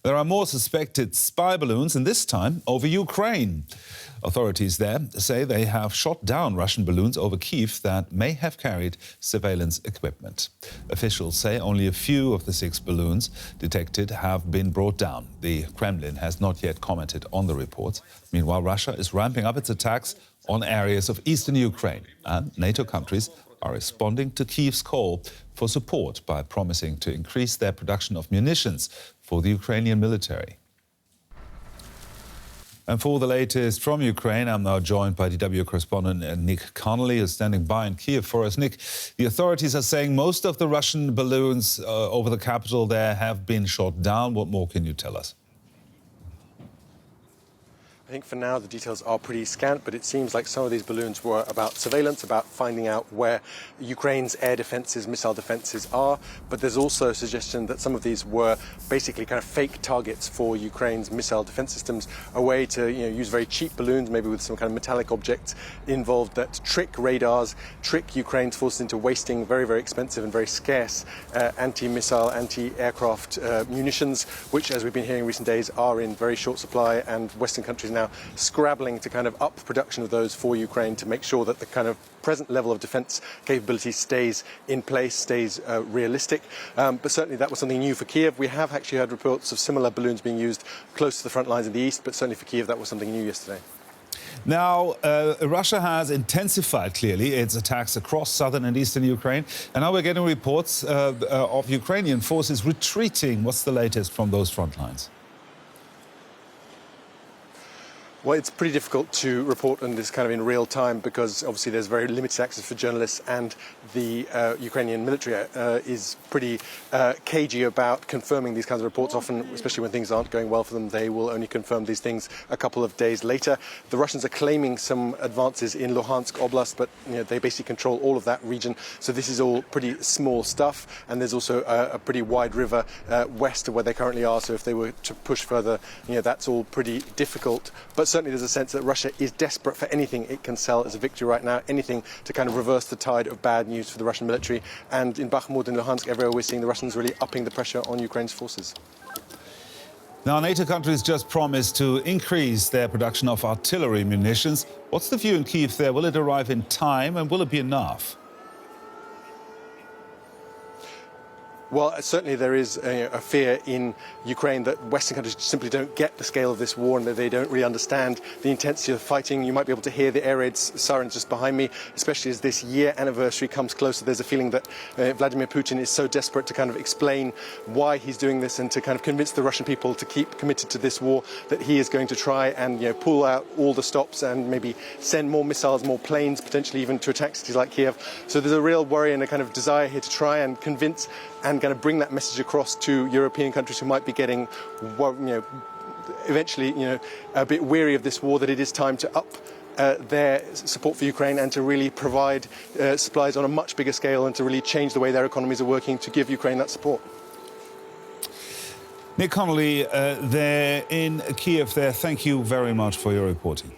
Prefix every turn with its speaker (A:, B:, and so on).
A: There are more suspected spy balloons, and this time over Ukraine. Authorities there say they have shot down Russian balloons over Kyiv that may have carried surveillance equipment. Officials say only a few of the 6 balloons detected have been brought down. The Kremlin has not yet commented on the reports. Meanwhile, Russia is ramping up its attacks on areas of eastern Ukraine, and NATO countries are responding to Kyiv's call for support by promising to increase their production of munitions for the Ukrainian military. And for the latest from Ukraine, I'm now joined by DW correspondent Nick Connolly, who's standing by in Kyiv for us. Nick, the authorities are saying most of the Russian balloons over the capital there have been shot down. What more can you tell us?
B: I think for now the details are pretty scant, but it seems like some of these balloons were about surveillance, about finding out where Ukraine's air defences, missile defences are. But there's also a suggestion that some of these were basically kind of fake targets for Ukraine's missile defence systems, a way to use very cheap balloons, maybe with some kind of metallic objects involved that trick radars, trick Ukraine's forces into wasting very, very expensive and very scarce anti-missile, anti-aircraft munitions, which, as we've been hearing in recent days, are in very short supply, and Western countries now scrabbling to kind of up production of those for Ukraine to make sure that the kind of present level of defence capability stays in place, stays realistic. But certainly that was something new for Kyiv. We have actually heard reports of similar balloons being used close to the front lines in the east, but certainly for Kyiv that was something new yesterday.
A: Now, Russia has intensified, clearly, its attacks across southern and eastern Ukraine. And now we're getting reports of Ukrainian forces retreating. What's the latest from those front lines?
B: Well, it's pretty difficult to report on this kind of in real time because obviously there's very limited access for journalists, and the Ukrainian military is pretty cagey about confirming these kinds of reports. Often, especially when things aren't going well for them, they will only confirm these things a couple of days later. The Russians are claiming some advances in Luhansk Oblast, but they basically control all of that region. So this is all pretty small stuff, and there's also a pretty wide river west of where they currently are. So if they were to push further, that's all pretty difficult. But certainly there's a sense that Russia is desperate for anything it can sell as a victory right now, anything to kind of reverse the tide of bad news for the Russian military. And in Bakhmut and Luhansk, everywhere we're seeing the Russians really upping the pressure on Ukraine's forces.
A: Now, NATO countries just promised to increase their production of artillery munitions. What's the view in Kyiv there? Will it arrive in time, and will it be enough?
B: Well, certainly there is a fear in Ukraine that Western countries simply don't get the scale of this war and that they don't really understand the intensity of fighting. You might be able to hear the air raid sirens just behind me, especially as this year anniversary comes closer. There's a feeling that Vladimir Putin is so desperate to kind of explain why he's doing this and to kind of convince the Russian people to keep committed to this war, that he is going to try and pull out all the stops and maybe send more missiles, more planes, potentially even to attack cities like Kyiv. So there's a real worry and a kind of desire here to try and convince and going to bring that message across to European countries who might be getting, eventually, a bit weary of this war, that it is time to up their support for Ukraine and to really provide supplies on a much bigger scale and to really change the way their economies are working to give Ukraine that support.
A: Nick Connolly, there in Kyiv there, thank you very much for your reporting.